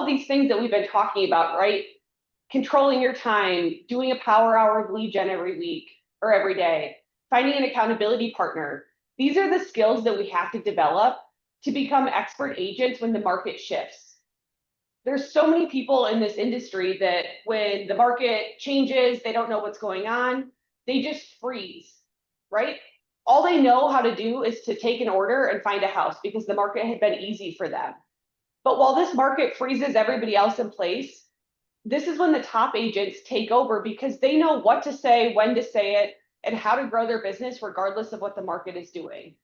these things that we've been talking about, right? Controlling your time, doing a power hour of lead gen every week or every day, finding an accountability partner. These are the skills that we have to develop to become expert agents when the market shifts. There's so many people in this industry that when the market changes, they don't know what's going on. They just freeze, right? All they know how to do is to take an order and find a house because the market had been easy for them. But while this market freezes everybody else in place, this is when the top agents take over because they know what to say, when to say it, and how to grow their business regardless of what the market is doing.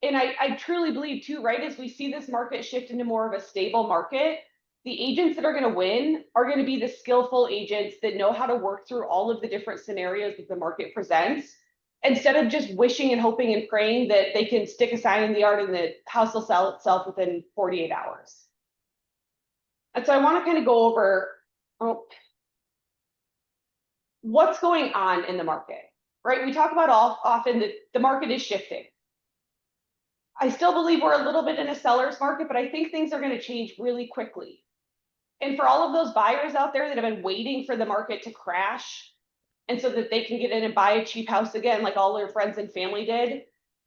And I truly believe too, right, as we see this market shift into more of a stable market, the agents that are going to win are going to be the skillful agents that know how to work through all of the different scenarios that the market presents, instead of just wishing and hoping and praying that they can stick a sign in the yard and the house will sell itself within 48 hours. And so I want to kind of go over what's going on in the market, right? We talk about often that the market is shifting. I still believe we're a little bit in a seller's market, but I think things are going to change really quickly. And for all of those buyers out there that have been waiting for the market to crash, and so that they can get in and buy a cheap house again, like all their friends and family did,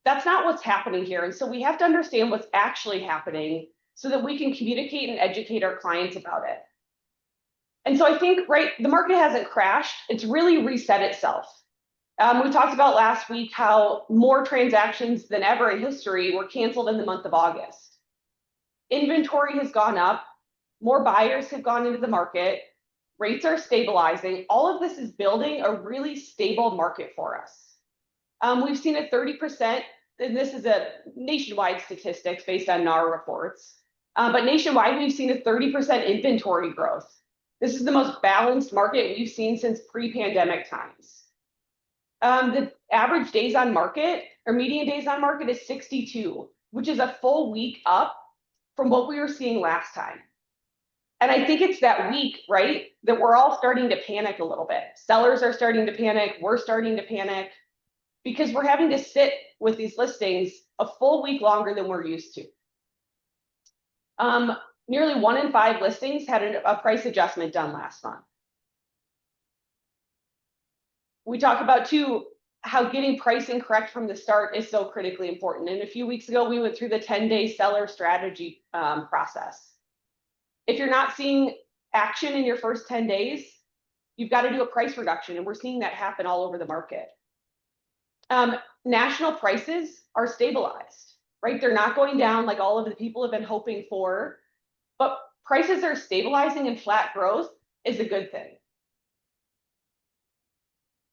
that's not what's happening here. And so we have to understand what's actually happening so that we can communicate and educate our clients about it. And so I think, right, the market hasn't crashed. It's really reset itself. We talked about last week how more transactions than ever in history were canceled in the month of August. Inventory has gone up. More buyers have gone into the market. Rates are stabilizing. All of this is building a really stable market for us. We've seen a 30%, and this is a nationwide statistics based on NAR reports, but nationwide, we've seen a 30% inventory growth. This is the most balanced market we've seen since pre-pandemic times. The average days on market, or median days on market, is 62, which is a full week up from what we were seeing last time. And I think it's that week, right, that we're all starting to panic a little bit. Sellers are starting to panic. We're starting to panic because we're having to sit with these listings a full week longer than we're used to. Nearly 1 in 5 listings had a price adjustment done last month. We talk about too how getting pricing correct from the start is so critically important. And a few weeks ago, we went through the 10-day seller strategy process. If you're not seeing action in your first 10 days, you've got to do a price reduction. And we're seeing that happen all over the market. National prices are stabilized, right? They're not going down like all of the people have been hoping for, but prices are stabilizing, and flat growth is a good thing.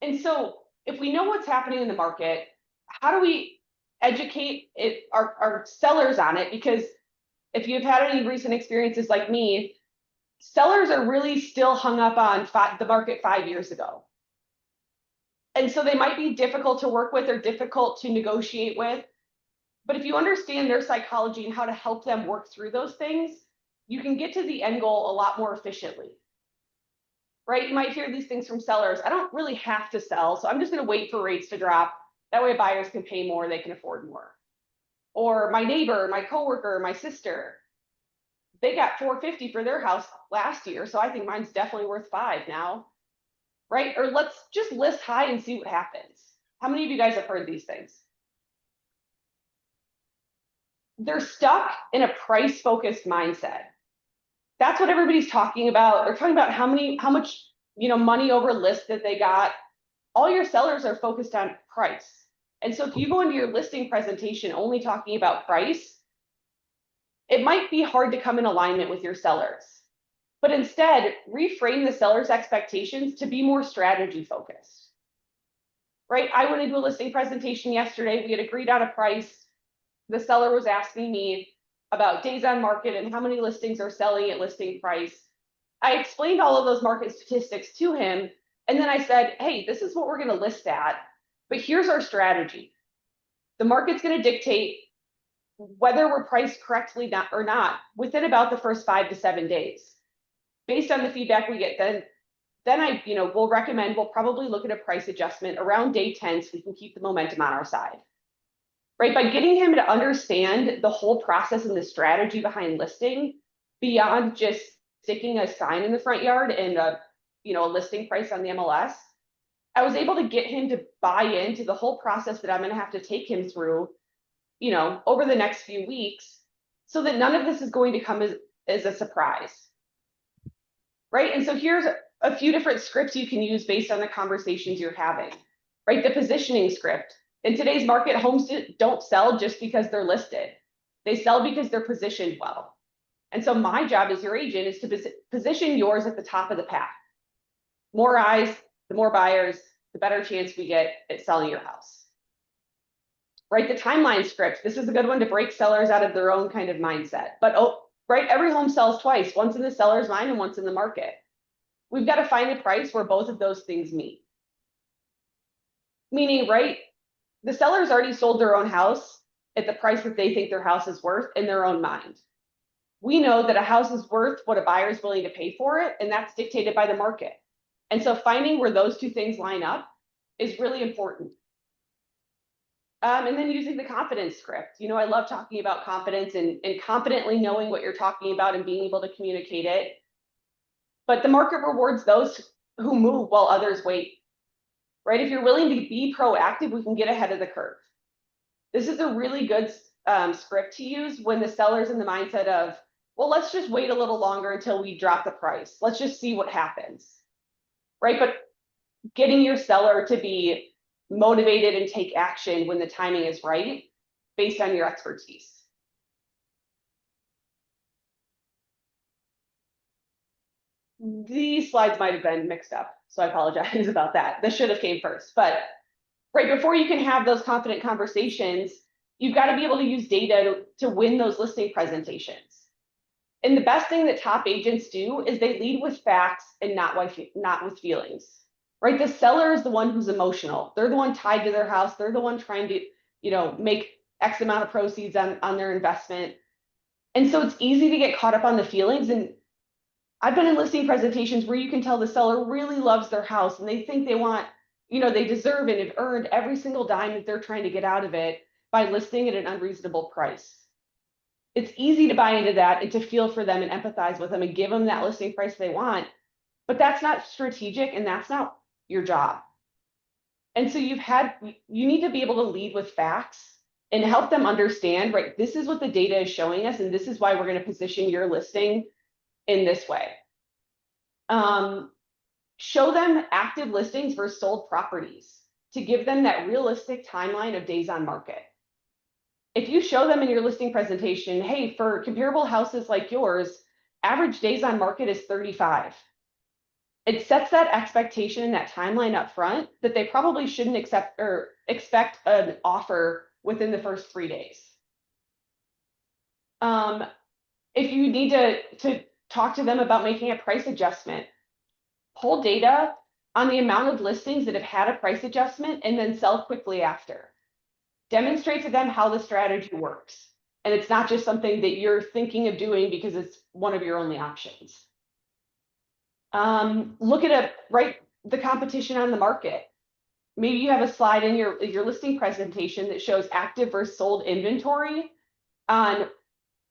And so if we know what's happening in the market, how do we educate our sellers on it? Because if you've had any recent experiences like me, sellers are really still hung up on the market 5 years ago. And so they might be difficult to work with or difficult to negotiate with. But if you understand their psychology and how to help them work through those things, you can get to the end goal a lot more efficiently. Right? You might hear these things from sellers. I don't really have to sell, so I'm just going to wait for rates to drop. That way buyers can pay more, they can afford more. Or my neighbor, my coworker, my sister, they got $450 for their house last year, so I think mine's definitely worth $5 now. Right? Or let's just list high and see what happens. How many of you guys have heard these things? They're stuck in a price-focused mindset. That's what everybody's talking about. They're talking about how much money over list that they got. All your sellers are focused on price. And so if you go into your listing presentation only talking about price, it might be hard to come in alignment with your sellers. But instead, reframe the seller's expectations to be more strategy focused. Right? I went into a listing presentation yesterday. We had agreed on a price. The seller was asking me about days on market and how many listings are selling at listing price. I explained all of those market statistics to him. And then I said, hey, this is what we're going to list at, but here's our strategy. The market's going to dictate whether we're priced correctly or not within about the first 5 to 7 days. Based on the feedback we get, then I will recommend we'll probably look at a price adjustment around day 10 so we can keep the momentum on our side. right? By getting him to understand the whole process and the strategy behind listing beyond just sticking a sign in the front yard and a listing price on the MLS, I was able to get him to buy into the whole process that I'm going to have to take him through, over the next few weeks, so that none of this is going to come as a surprise. Right. And so here's a few different scripts you can use based on the conversations you're having, right? The positioning script. In today's market, homes don't sell just because they're listed. They sell because they're positioned well. And so my job as your agent is to position yours at the top of the pack. More eyes, the more buyers, the better chance we get at selling your house. Right, the timeline script. This is a good one to break sellers out of their own kind of mindset. But right, every home sells twice, once in the seller's mind and once in the market. We've got to find a price where both of those things meet. Meaning, right, the seller's already sold their own house at the price that they think their house is worth in their own mind. We know that a house is worth what a buyer is willing to pay for it, and that's dictated by the market. And so finding where those two things line up is really important. And then using the confidence script. I love talking about confidence and confidently knowing what you're talking about and being able to communicate it. But the market rewards those who move while others wait, right? If you're willing to be proactive, we can get ahead of the curve. This is a really good script to use when the seller's in the mindset of, well, let's just wait a little longer until we drop the price. Let's just see what happens, right? But getting your seller to be motivated and take action when the timing is right based on your expertise. These slides might have been mixed up, so I apologize about that. This should have came first, but right before you can have those confident conversations, you've got to be able to use data to win those listing presentations. And the best thing that top agents do is they lead with facts and not with feelings. Right? The seller is the one who's emotional. They're the one tied to their house. They're the one trying to, make X amount of proceeds on their investment. And so it's easy to get caught up on the feelings. And I've been in listing presentations where you can tell the seller really loves their house and they think they want, they deserve and have earned every single dime that they're trying to get out of it by listing at an unreasonable price. It's easy to buy into that and to feel for them and empathize with them and give them that listing price they want. But that's not strategic and that's not your job. And so you need to be able to lead with facts and help them understand, right, this is what the data is showing us, and this is why we're going to position your listing in this way. Show them active listings versus sold properties to give them that realistic timeline of days on market. If you show them in your listing presentation, hey, for comparable houses like yours, average days on market is 35. It sets that expectation and that timeline up front that they probably shouldn't expect an offer within the first 3 days. If you need to talk to them about making a price adjustment, pull data on the amount of listings that have had a price adjustment and then sell quickly after. Demonstrate to them how the strategy works. And it's not just something that you're thinking of doing because it's one of your only options. Look at the competition on the market. Maybe you have a slide in your listing presentation that shows active versus sold inventory on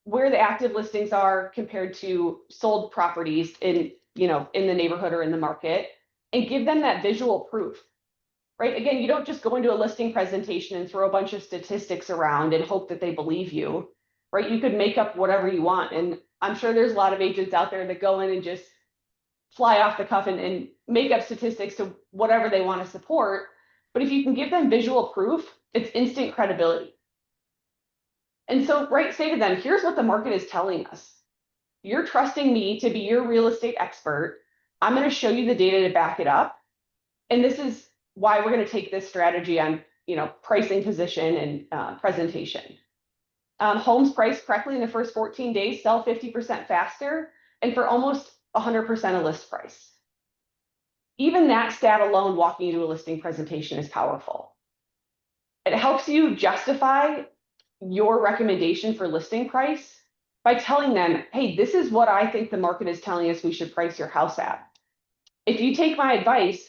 where the active listings are compared to sold properties in the neighborhood or in the market, and give them that visual proof. Right? Again, you don't just go into a listing presentation and throw a bunch of statistics around and hope that they believe you. Right? You could make up whatever you want, and I'm sure there's a lot of agents out there that go in and just fly off the cuff and make up statistics to whatever they want to support. But if you can give them visual proof, it's instant credibility. And so, say to them, here's what the market is telling us. You're trusting me to be your real estate expert. I'm going to show you the data to back it up. And this is why we're going to take this strategy on, pricing, position, and presentation. Homes priced correctly in the first 14 days sell 50% faster and for almost 100% of list price. Even that stat alone walking into a listing presentation is powerful. It helps you justify your recommendation for listing price by telling them, hey, this is what I think the market is telling us we should price your house at. If you take my advice,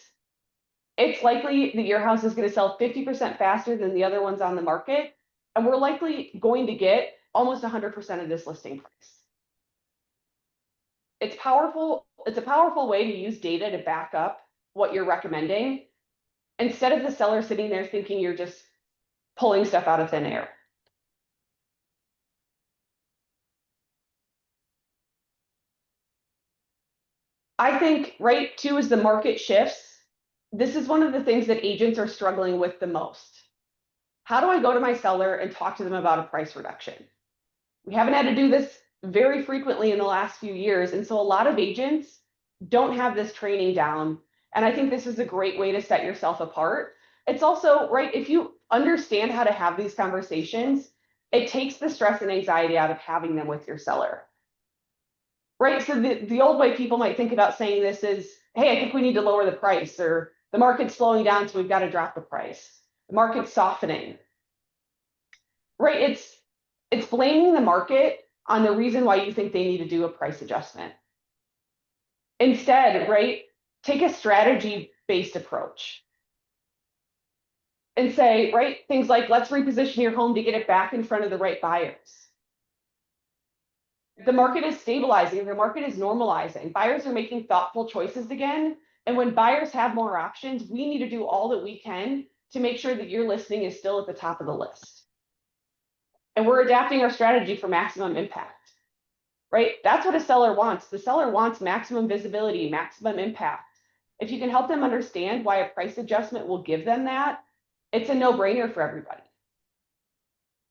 it's likely that your house is going to sell 50% faster than the other ones on the market, and we're likely going to get almost 100% of this listing price. It's powerful. It's a powerful way to use data to back up what you're recommending instead of the seller sitting there thinking you're just pulling stuff out of thin air. I think, right, too, as the market shifts, this is one of the things that agents are struggling with the most. How do I go to my seller and talk to them about a price reduction? We haven't had to do this very frequently in the last few years. And so a lot of agents don't have this training down. And I think this is a great way to set yourself apart. It's also, right, if you understand how to have these conversations, it takes the stress and anxiety out of having them with your seller. Right. So the old way people might think about saying this is, hey, I think we need to lower the price, or the market's slowing down, so we've got to drop the price. The market's softening. Right. It's blaming the market on the reason why you think they need to do a price adjustment. Instead, right, take a strategy-based approach and say, right, things like, let's reposition your home to get it back in front of the right buyers. The market is stabilizing, the market is normalizing. Buyers are making thoughtful choices again. And when buyers have more options, we need to do all that we can to make sure that your listing is still at the top of the list. And we're adapting our strategy for maximum impact, right? That's what a seller wants. The seller wants maximum visibility, maximum impact. If you can help them understand why a price adjustment will give them that, it's a no-brainer for everybody.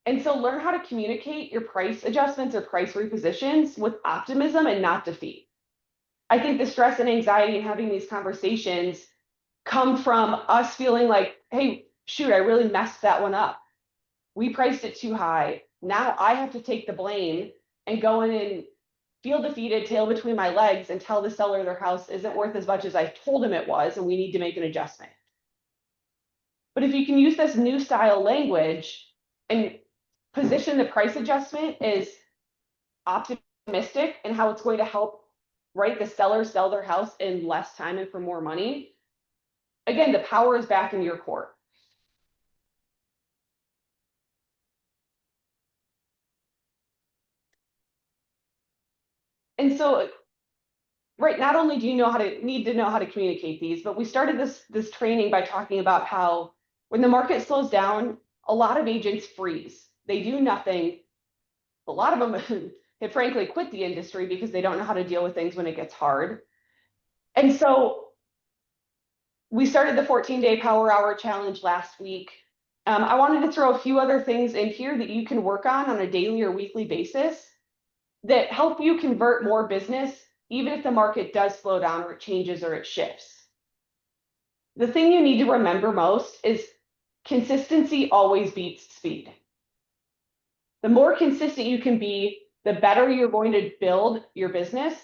And so learn how to communicate your price adjustments or price repositions with optimism and not defeat. I think the stress and anxiety in having these conversations come from us feeling like, hey, shoot, I really messed that one up. We priced it too high. Now I have to take the blame and go in and feel defeated, tail between my legs, and tell the seller their house isn't worth as much as I told him it was, and we need to make an adjustment. But if you can use this new style language and position the price adjustment as optimistic and how it's going to help, right, the seller sell their house in less time and for more money, again, the power is back in your court. And so, right, not only do you need to know how to communicate these, but we started this training by talking about how when the market slows down, a lot of agents freeze. They do nothing. A lot of them have frankly quit the industry because they don't know how to deal with things when it gets hard. And so we started the 14-day Power Hour Challenge last week. I wanted to throw a few other things in here that you can work on a daily or weekly basis that help you convert more business, even if the market does slow down or it changes or it shifts. The thing you need to remember most is consistency always beats speed. The more consistent you can be, the better you're going to build your business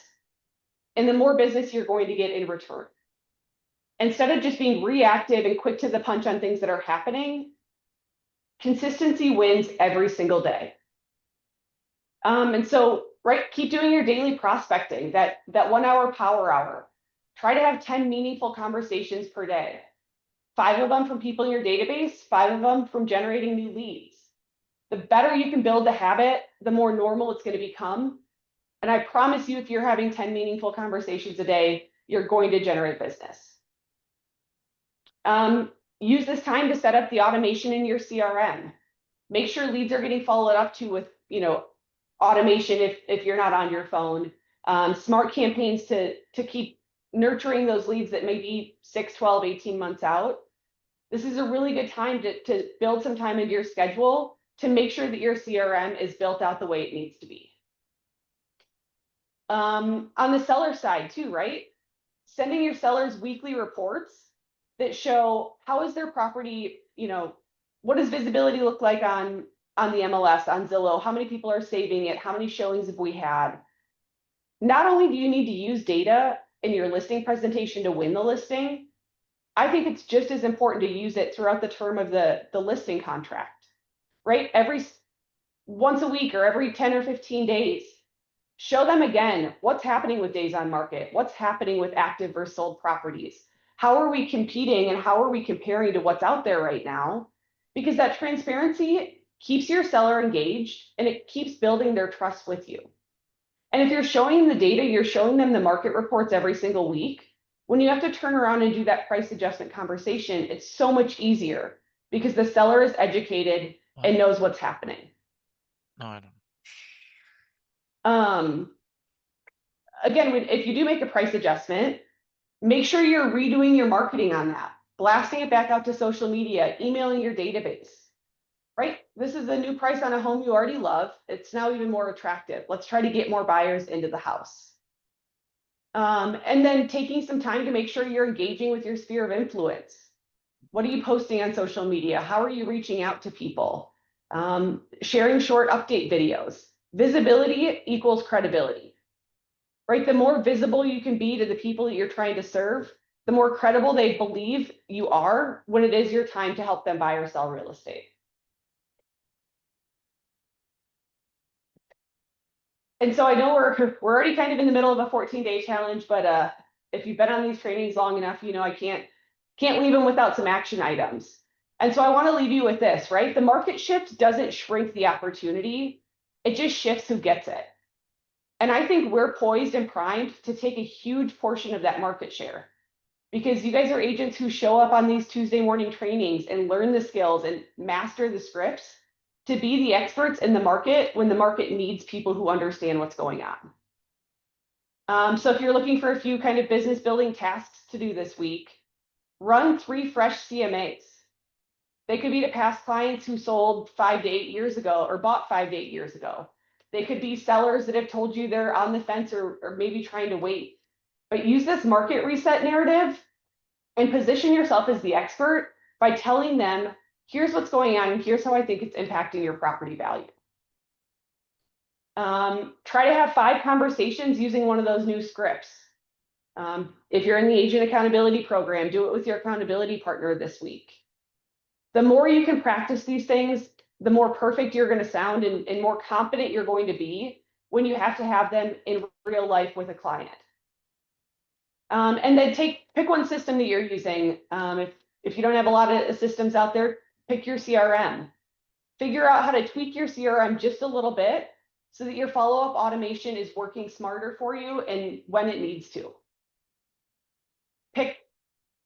and the more business you're going to get in return. Instead of just being reactive and quick to the punch on things that are happening, consistency wins every single day. And so, right, keep doing your daily prospecting, that 1 hour power hour. Try to have 10 meaningful conversations per day. 5 of them from people in your database, 5 of them from generating new leads. The better you can build the habit, the more normal it's going to become. And I promise you, if you're having 10 meaningful conversations a day, you're going to generate business. Use this time to set up the automation in your CRM. Make sure leads are getting followed up to with, automation if you're not on your phone. Smart campaigns to keep nurturing those leads that may be 6, 12, 18 months out. This is a really good time to build some time into your schedule to make sure that your CRM is built out the way it needs to be. On the seller side too, right? Sending your sellers weekly reports that show how is their property, what does visibility look like on the MLS, on Zillow, how many people are saving it, how many showings have we had. Not only do you need to use data in your listing presentation to win the listing, I think it's just as important to use it throughout the term of the listing contract, right? Once a week or every 10 or 15 days, show them again what's happening with days on market, what's happening with active versus sold properties. How are we competing and how are we comparing to what's out there right now? Because that transparency keeps your seller engaged and it keeps building their trust with you. And if you're showing them the data, you're showing them the market reports every single week. When you have to turn around and do that price adjustment conversation, it's so much easier because the seller is educated and knows what's happening. No, I don't. Again, if you do make a price adjustment, make sure you're redoing your marketing on that, blasting it back out to social media, emailing your database, right? This is a new price on a home you already love. It's now even more attractive. Let's try to get more buyers into the house. And then taking some time to make sure you're engaging with your sphere of influence. What are you posting on social media? How are you reaching out to people? Sharing short update videos. Visibility equals credibility. Right? The more visible you can be to the people that you're trying to serve, the more credible they believe you are when it is your time to help them buy or sell real estate. And so I know we're already kind of in the middle of a 14-day challenge, but if you've been on these trainings long enough, you know I can't leave them without some action items. And so I want to leave you with this, right? The market shift doesn't shrink the opportunity, it just shifts who gets it. And I think we're poised and primed to take a huge portion of that market share because you guys are agents who show up on these Tuesday morning trainings and learn the skills and master the scripts to be the experts in the market when the market needs people who understand what's going on. So if you're looking for a few kind of business building tasks to do this week, run 3 fresh CMAs. They could be to past clients who sold 5 to 8 years ago or bought 5 to 8 years ago. They could be sellers that have told you they're on the fence or maybe trying to wait. But use this market reset narrative and position yourself as the expert by telling them, here's what's going on, and here's how I think it's impacting your property value. Try to have 5 conversations using one of those new scripts. If you're in the agent accountability program, do it with your accountability partner this week. The more you can practice these things, the more perfect you're going to sound and more confident you're going to be when you have to have them in real life with a client. And then pick one system that you're using. If you don't have a lot of systems out there, pick your CRM. Figure out how to tweak your CRM just a little bit so that your follow-up automation is working smarter for you and when it needs to. Pick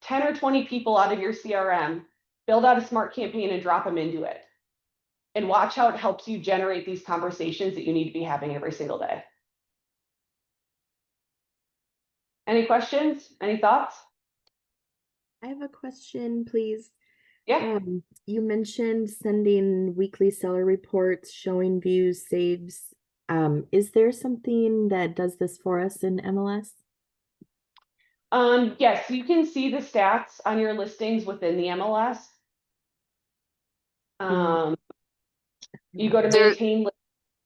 10 or 20 people out of your CRM, build out a smart campaign and drop them into it. And watch how it helps you generate these conversations that you need to be having every single day. Any questions? Any thoughts? I have a question, please. Yeah. You mentioned sending weekly seller reports, showing views, saves. Is there something that does this for us in MLS? Yes, you can see the stats on your listings within the MLS. You go to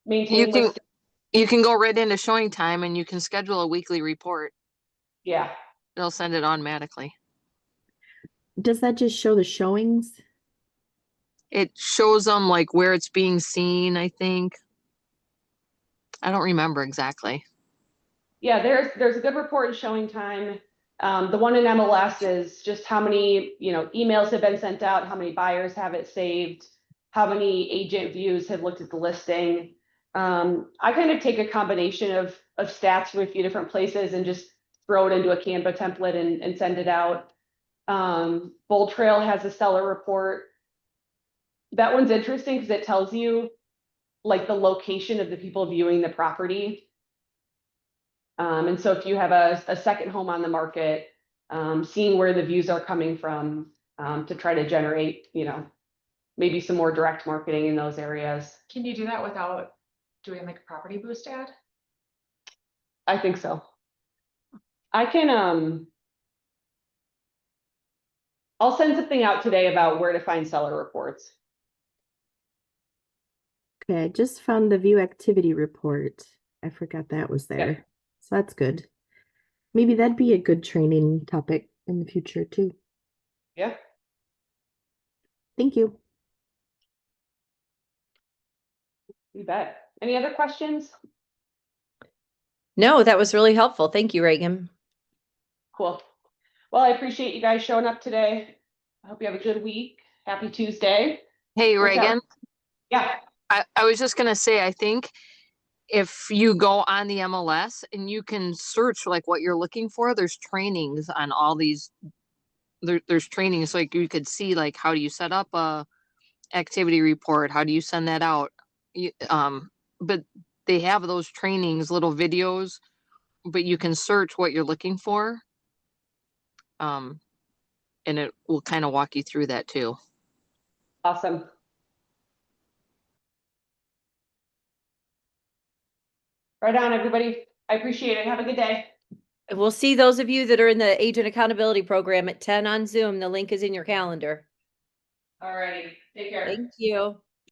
maintain listing. You can go right into showing time and you can schedule a weekly report. Yeah. They'll send it automatically. Does that just show the showings? It shows them like where it's being seen, I think. I don't remember exactly. Yeah, there's a good report in showing time. The one in MLS is just how many, emails have been sent out, how many buyers have it saved, how many agent views have looked at the listing. I kind of take a combination of stats from a few different places and just throw it into a Canva template and send it out. Bold Trail has a seller report. That one's interesting because it tells you like the location of the people viewing the property. And so if you have a second home on the market, seeing where the views are coming from to try to generate, maybe some more direct marketing in those areas. Can you do that without doing like a property boost ad? I think so. I can, I'll send something out today about where to find seller reports. Okay, I just found the view activity report. I forgot that was there. Yep. So that's good. Maybe that'd be a good training topic in the future too. Yeah. Thank you. You bet. Any other questions? No, that was really helpful. Thank you, Reagan. Cool. Well, I appreciate you guys showing up today. I hope you have a good week. Happy Tuesday. Hey, What's Reagan. up? Yeah, I was just gonna say, I think if you go on the MLS and you can search like what you're looking for, there's trainings on all these. There's trainings like you could see like how do you set up a activity report, how do you send that out. But they have those trainings, little videos, but you can search what you're looking for. And it will kind of walk you through that too. awesome. Right on, everybody. I appreciate it. Have a good day. And we'll see those of you that are in the agent accountability program at 10 on Zoom. The link is in your calendar. All righty. Take care. Thank you.